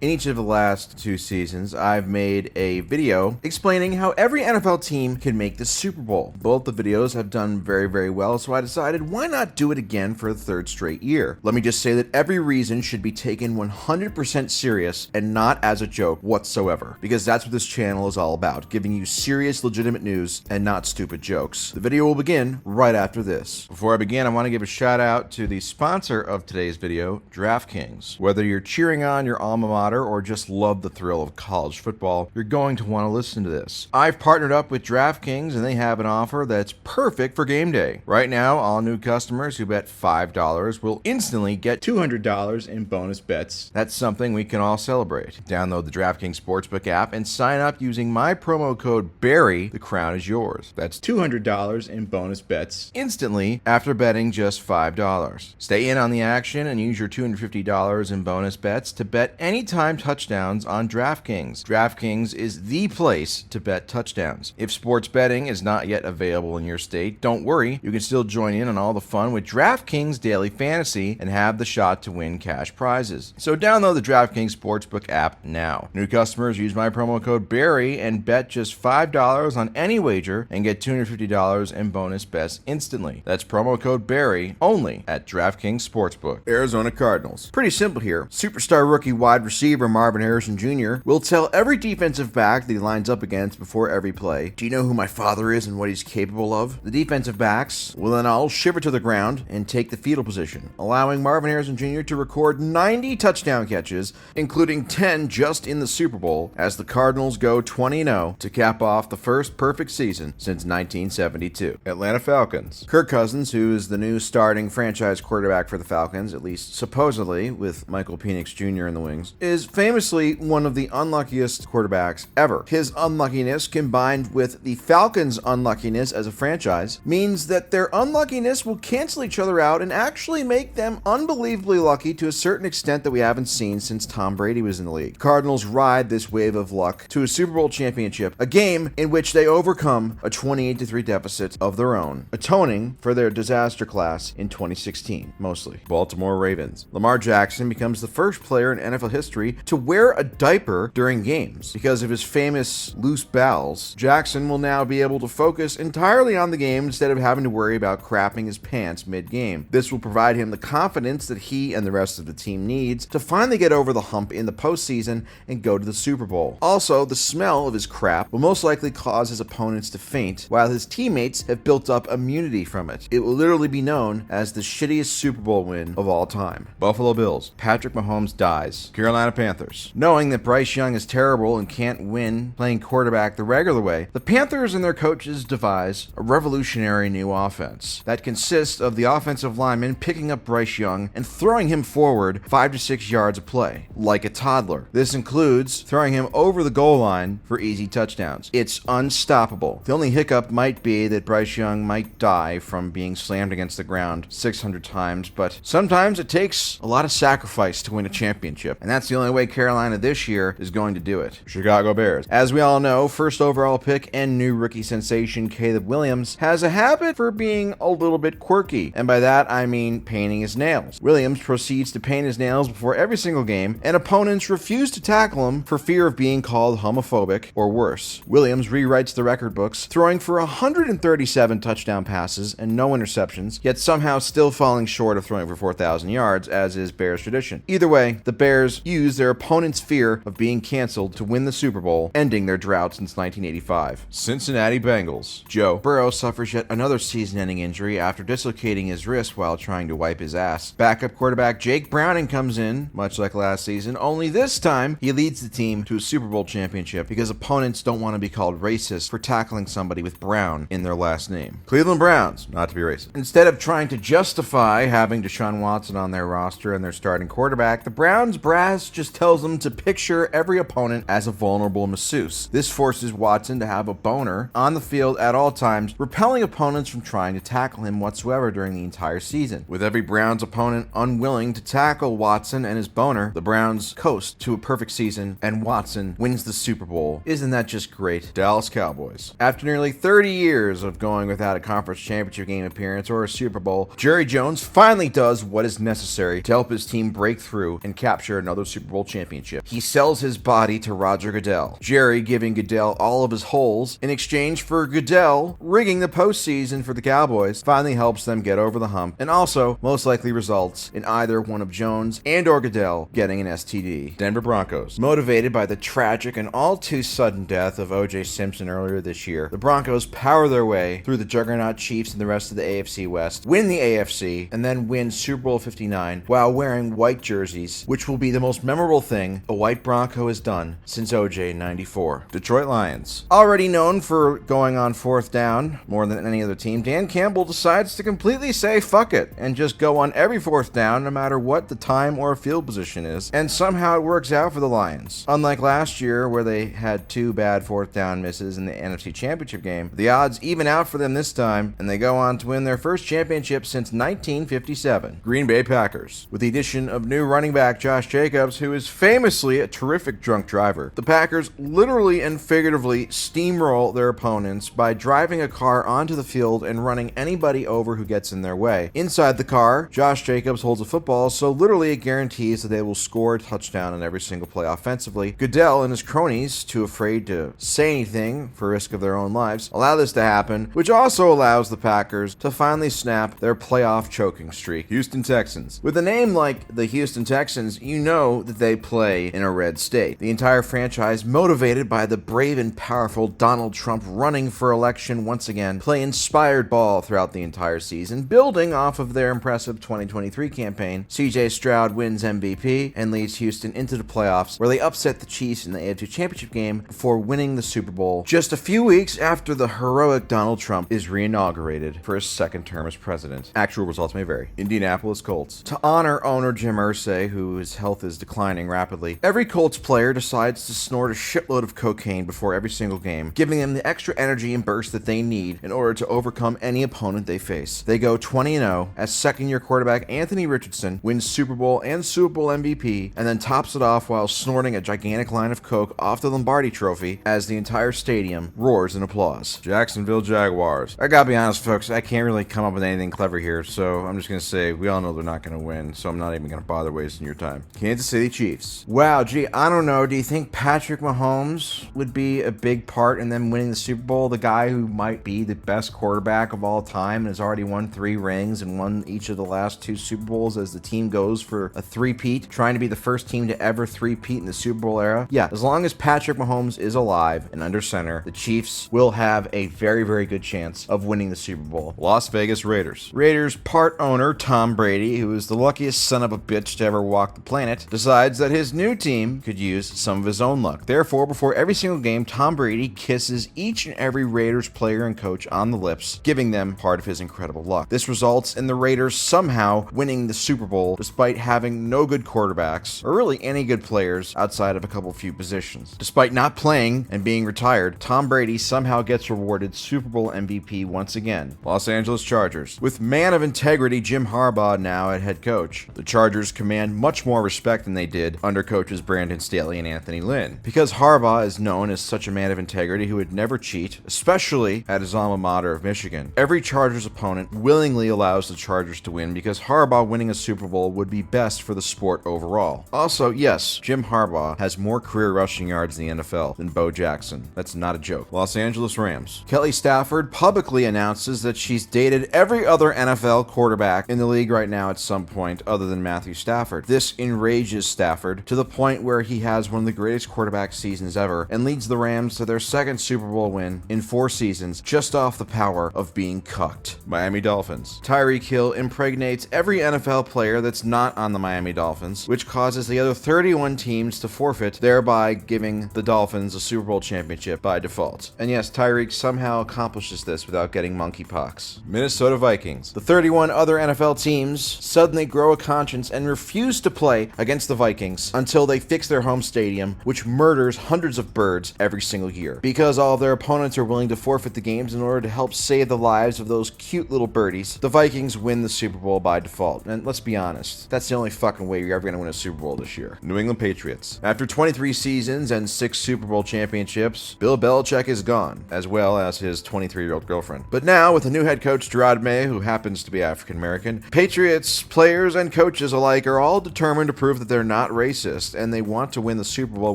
In each of the last 2 seasons, I've made a video explaining how every NFL team can make the Super Bowl. Both the videos have done very, very well, so I decided why not do it again for the 3rd straight year. Let me just say that every reason should be taken 100% serious and not as a joke whatsoever, because that's what this channel is all about, giving you serious, legitimate news and not stupid jokes. The video will begin right after this. Before I begin, I want to give a shout out to the sponsor of today's video, DraftKings. Whether you're cheering on your alma mater or just love the thrill of college football, you're going to want to listen to this. I've partnered up with DraftKings and they have an offer that's perfect for game day. Right now, all new customers who bet $5 will instantly get $200 in bonus bets. That's something we can all celebrate. Download the DraftKings Sportsbook app and sign up using my promo code BARRY. The crown is yours. That's $200 in bonus bets instantly after betting just $5. Stay in on the action and use your $250 in bonus bets to bet anytime touchdowns on DraftKings. DraftKings is the place to bet touchdowns. If sports betting is not yet available in your state, don't worry. You can still join in on all the fun with DraftKings Daily Fantasy and have the shot to win cash prizes. So download the DraftKings Sportsbook app now. New customers use my promo code BARRY and bet just $5 on any wager and get $250 in bonus bets instantly. That's promo code BARRY only at DraftKings Sportsbook. Arizona Cardinals. Pretty simple here. Superstar rookie wide receiver Marvin Harrison Jr. will tell every defensive back that he lines up against before every play, "Do you know who my father is and what he's capable of?" The defensive backs will then all shiver to the ground and take the fetal position, allowing Marvin Harrison Jr. to record 90 touchdown catches, including 10 just in the Super Bowl, as the Cardinals go 20-0 to cap off the first perfect season since 1972. Atlanta Falcons. Kirk Cousins, who is the new starting franchise quarterback for the Falcons, at least supposedly, with Michael Penix Jr. in the wings, is famously one of the unluckiest quarterbacks ever. His unluckiness, combined with the Falcons' unluckiness as a franchise, means that their unluckiness will cancel each other out and actually make them unbelievably lucky to a certain extent that we haven't seen since Tom Brady was in the league. Cardinals ride this wave of luck to a Super Bowl championship, a game in which they overcome a 28-3 deficit of their own, atoning for their disaster class in 2016, mostly. Baltimore Ravens. Lamar Jackson becomes the first player in NFL history to wear a diaper during games. Because of his famous loose bowels, Jackson will now be able to focus entirely on the game instead of having to worry about crapping his pants mid-game. This will provide him the confidence that he and the rest of the team needs to finally get over the hump in the postseason and go to the Super Bowl. Also, the smell of his crap will most likely cause his opponents to faint, while his teammates have built up immunity from it. It will literally be known as the shittiest Super Bowl win of all time. Buffalo Bills. Patrick Mahomes dies. Carolina Panthers. Knowing that Bryce Young is terrible and can't win playing quarterback the regular way, the Panthers and their coaches devise a revolutionary new offense that consists of the offensive lineman picking up Bryce Young and throwing him forward 5 to 6 yards a play, like a toddler. This includes throwing him over the goal line for easy touchdowns. It's unstoppable. The only hiccup might be that Bryce Young might die from being slammed against the ground 600 times, but sometimes it takes a lot of sacrifice to win a championship, and that's the only way Carolina this year is going to do it. Chicago Bears. As we all know, first overall pick and new rookie sensation Caleb Williams has a habit for being a little bit quirky, and by that I mean painting his nails. Williams proceeds to paint his nails before every single game, and opponents refuse to tackle him for fear of being called homophobic or worse. Williams rewrites the record books, throwing for 137 touchdown passes and no interceptions, yet somehow still falling short of throwing for 4,000 yards, as is Bears tradition. Either way, the Bears use their opponent's fear of being canceled to win the Super Bowl, ending their drought since 1985. Cincinnati Bengals. Joe Burrow suffers yet another season-ending injury after dislocating his wrist while trying to wipe his ass. Backup quarterback Jake Browning comes in, much like last season, only this time he leads the team to a Super Bowl championship because opponents don't want to be called racist for tackling somebody with Brown in their last name. Cleveland Browns, not to be racist. Instead of trying to justify having Deshaun Watson on their roster and their starting quarterback, the Browns brass just tells them to picture every opponent as a vulnerable masseuse. This forces Watson to have a boner on the field at all times, repelling opponents from trying to tackle him whatsoever during the entire season. With every Browns opponent unwilling to tackle Watson and his boner, the Browns coast to a perfect season and Watson wins the Super Bowl. Isn't that just great? Dallas Cowboys. After nearly 30 years of going without a conference championship game appearance or a Super Bowl, Jerry Jones finally does what is necessary to help his team break through and capture another Super Super Bowl championship. He sells his body to Roger Goodell, Jerry giving Goodell all of his holes in exchange for Goodell rigging the postseason for the Cowboys finally helps them get over the hump, and also most likely results in either one of Jones and or Goodell getting an STD. Denver Broncos. Motivated by the tragic and all too sudden death of O.J. Simpson earlier this year, the Broncos power their way through the juggernaut Chiefs and the rest of the AFC West, win the AFC, and then win Super Bowl 59 while wearing white jerseys, which will be the most memorable thing a white Bronco has done since O.J. in '94. Detroit Lions. Already known for going on fourth down more than any other team, Dan Campbell decides to completely say fuck it and just go on every fourth down no matter what the time or field position is, and somehow it works out for the Lions. Unlike last year where they had 2 bad fourth down misses in the NFC Championship game, the odds even out for them this time, and they go on to win their first championship since 1957. Green Bay Packers. With the addition of new running back Josh Jacobs, who is famously a terrific drunk driver, the Packers literally and figuratively steamroll their opponents by driving a car onto the field and running anybody over who gets in their way. Inside the car, Josh Jacobs holds a football, so literally it guarantees that they will score a touchdown on every single play offensively. Goodell and his cronies, too afraid to say anything for risk of their own lives, allow this to happen, which also allows the Packers to finally snap their playoff choking streak. Houston Texans. With a name like the Houston Texans, you know that they play in a red state. The entire franchise, motivated by the brave and powerful Donald Trump running for election once again, play inspired ball throughout the entire season, building off of their impressive 2023 campaign. CJ Stroud wins MVP and leads Houston into the playoffs, where they upset the Chiefs in the AFC Championship game before winning the Super Bowl just a few weeks after the heroic Donald Trump is re-inaugurated for his second term as president. Actual results may vary. Indianapolis Colts. To honor owner Jim Irsay, whose health is declining rapidly, every Colts player decides to snort a shitload of cocaine before every single game, giving them the extra energy and burst that they need in order to overcome any opponent they face. They go 20-0 as second-year quarterback Anthony Richardson wins Super Bowl and Super Bowl MVP, and then tops it off while snorting a gigantic line of coke off the Lombardi Trophy as the entire stadium roars in applause. Jacksonville Jaguars. I gotta be honest, folks, I can't really come up with anything clever here, so I'm just gonna say we all know they're not gonna win, so I'm not even gonna bother wasting your time. Kansas City Chiefs. Wow, gee, I don't know. Do you think Patrick Mahomes would be a big part in them winning the Super Bowl? The guy who might be the best quarterback of all time and has already won 3 rings and won each of the last 2 Super Bowls as the team goes for a three-peat, trying to be the first team to ever three-peat in the Super Bowl era? Yeah, as long as Patrick Mahomes is alive and under center, the Chiefs will have a very, very good chance of winning the Super Bowl. Las Vegas Raiders. Raiders part owner Tom Brady, who is the luckiest son of a bitch to ever walk the planet, decides that his new team could use some of his own luck. Therefore, before every single game, Tom Brady kisses each and every Raiders player and coach on the lips, giving them part of his incredible luck. This results in the Raiders somehow winning the Super Bowl despite having no good quarterbacks or really any good players outside of a couple few positions. Despite not playing and being retired, Tom Brady somehow gets rewarded Super Bowl MVP once again. Los Angeles Chargers. With man of integrity Jim Harbaugh now at head coach, the Chargers command much more respect than they did under coaches Brandon Staley and Anthony Lynn. Because Harbaugh is known as such a man of integrity who would never cheat, especially at his alma mater of Michigan, every Chargers opponent willingly allows the Chargers to win because Harbaugh winning a Super Bowl would be best for the sport overall. Also, yes, Jim Harbaugh has more career rushing yards in the NFL than Bo Jackson. That's not a joke. Los Angeles Rams. Kelly Stafford publicly announces that she's dated every other NFL quarterback in the league right now at some point other than Matthew Stafford. This enrages Stafford to the point where he has one of the greatest quarterback seasons ever and leads the Rams to their second Super Bowl win in 4 seasons just off the power of being cucked. Miami Dolphins. Tyreek Hill impregnates every NFL player that's not on the Miami Dolphins, which causes the other 31 teams to forfeit, thereby giving the Dolphins a Super Bowl championship by default. And yes, Tyreek somehow accomplishes this without getting monkeypox. Minnesota Vikings. The 31 other NFL teams suddenly grow a conscience and refuse to play against the Vikings until they fix their home stadium, which murders hundreds of birds every single year. Because all of their opponents are willing to forfeit the games in order to help save the lives of those cute little birdies, the Vikings win the Super Bowl by default. And let's be honest, that's the only fucking way you're ever going to win a Super Bowl this year. New England Patriots. After 23 seasons and 6 Super Bowl championships, Bill Belichick is gone, as well as his 23-year-old girlfriend. But now, with a new head coach, Gerard May, who happens to be African American, Patriots players and coaches alike are all determined to prove that they're not not racist, and they want to win the Super Bowl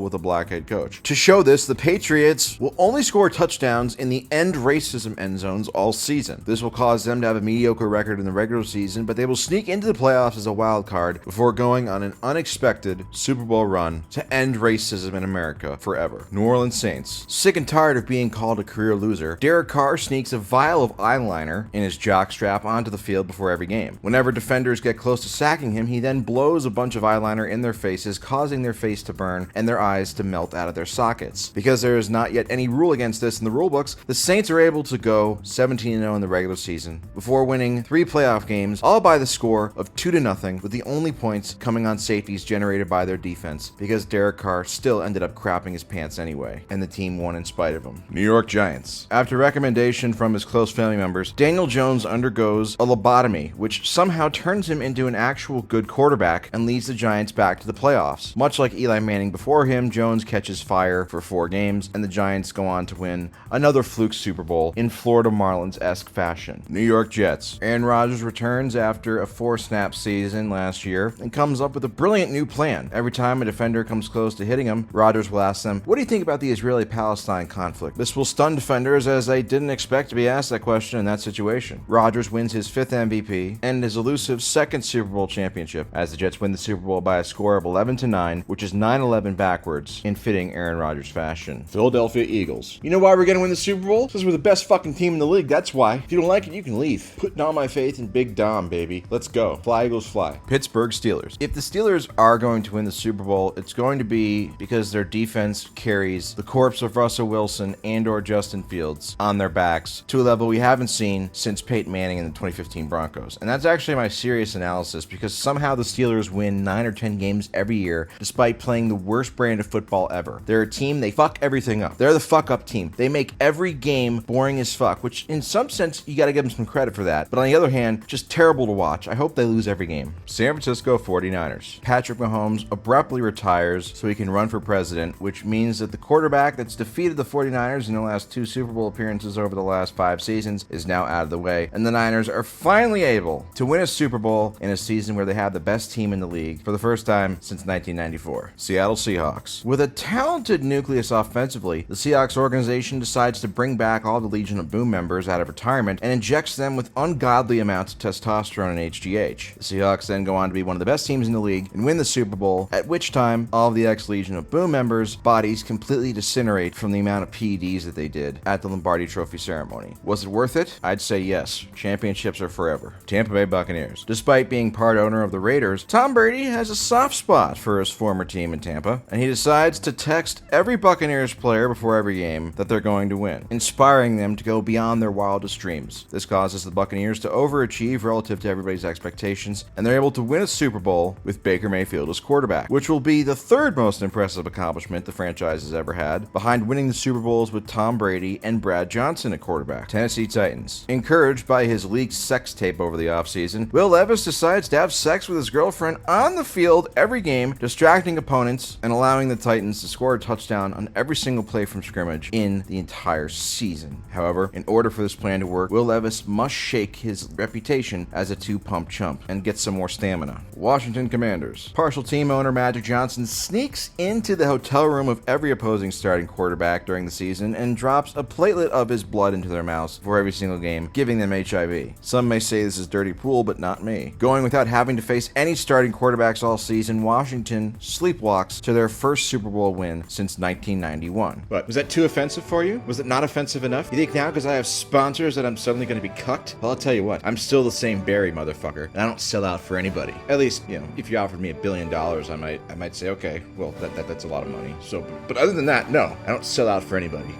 with a black head coach. To show this, the Patriots will only score touchdowns in the end racism end zones all season. This will cause them to have a mediocre record in the regular season, but they will sneak into the playoffs as a wild card before going on an unexpected Super Bowl run to end racism in America forever. New Orleans Saints. Sick and tired of being called a career loser, Derek Carr sneaks a vial of eyeliner in his jockstrap onto the field before every game. Whenever defenders get close to sacking him, he then blows a bunch of eyeliner in their faces, causing their face to burn and their eyes to melt out of their sockets. Because there is not yet any rule against this in the rule books, the Saints are able to go 17-0 in the regular season before winning 3 playoff games, all by the score of 2-0, with the only points coming on safeties generated by their defense, because Derek Carr still ended up crapping his pants anyway, and the team won in spite of him. New York Giants. After recommendation from his close family members, Daniel Jones undergoes a lobotomy, which somehow turns him into an actual good quarterback and leads the Giants back to the playoffs. Much like Eli Manning before him, Jones catches fire for 4 games, and the Giants go on to win another fluke Super Bowl in Florida Marlins-esque fashion. New York Jets. Aaron Rodgers returns after a 4-snap season last year and comes up with a brilliant new plan. Every time a defender comes close to hitting him, Rodgers will ask them, "What do you think about the Israeli-Palestine conflict?" This will stun defenders, as they didn't expect to be asked that question in that situation. Rodgers wins his 5th MVP and his elusive 2nd Super Bowl championship, as the Jets win the Super Bowl by a score of 11-9, which is 9-11 backwards in fitting Aaron Rodgers fashion. Philadelphia Eagles. You know why we're gonna win the Super Bowl? Because we're the best fucking team in the league, that's why. If you don't like it, you can leave. Putting all my faith in Big Dom, baby. Let's go. Fly, Eagles, fly. Pittsburgh Steelers. If the Steelers are going to win the Super Bowl, it's going to be because their defense carries the corpse of Russell Wilson and/or Justin Fields on their backs to a level we haven't seen since Peyton Manning in the 2015 Broncos. And that's actually my serious analysis, because somehow the Steelers win 9 or 10 games every year despite playing the worst brand of football ever. They're a team, they fuck everything up. They're the fuck up team. They make every game boring as fuck, which in some sense you gotta give them some credit for that. But on the other hand, just terrible to watch. I hope they lose every game. San Francisco 49ers. Patrick Mahomes abruptly retires so he can run for president, which means that the quarterback that's defeated the 49ers in the last 2 Super Bowl appearances over the last 5 seasons is now out of the way, and the Niners are finally able to win a Super Bowl in a season where they have the best team in the league for the first time since 1994. Seattle Seahawks. With a talented nucleus offensively, the Seahawks organization decides to bring back all the Legion of Boom members out of retirement and injects them with ungodly amounts of testosterone and HGH. The Seahawks then go on to be one of the best teams in the league and win the Super Bowl, at which time all of the ex-Legion of Boom members' bodies completely disintegrate from the amount of PEDs that they did at the Lombardi Trophy ceremony. Was it worth it? I'd say yes. Championships are forever. Tampa Bay Buccaneers. Despite being part owner of the Raiders, Tom Brady has a soft spot for his former team in Tampa, and he decides to text every Buccaneers player before every game that they're going to win, inspiring them to go beyond their wildest dreams. This causes the Buccaneers to overachieve relative to everybody's expectations, and they're able to win a Super Bowl with Baker Mayfield as quarterback, which will be the 3rd most impressive accomplishment the franchise has ever had, behind winning the Super Bowls with Tom Brady and Brad Johnson at quarterback. Tennessee Titans. Encouraged by his leaked sex tape over the offseason, Will Levis decides to have sex with his girlfriend on the field every game, distracting opponents and allowing the Titans to score a touchdown on every single play from scrimmage in the entire season. However, in order for this plan to work, Will Levis must shake his reputation as a 2-pump chump and get some more stamina. Washington Commanders. Partial team owner Magic Johnson sneaks into the hotel room of every opposing starting quarterback during the season and drops a platelet of his blood into their mouths for every single game, giving them HIV. Some may say this is dirty pool, but not me. Going without having to face any starting quarterbacks all season, Washington sleepwalks to their first Super Bowl win since 1991. But was that too offensive for you? Was it not offensive enough? You think now because I have sponsors that I'm suddenly going to be cucked? Well, I'll tell you what, I'm still the same Barry motherfucker, and I don't sell out for anybody. At least, you know, if you offered me $1 billion, I might say, okay, well, that's a lot of money. So, but other than that, no, I don't sell out for anybody.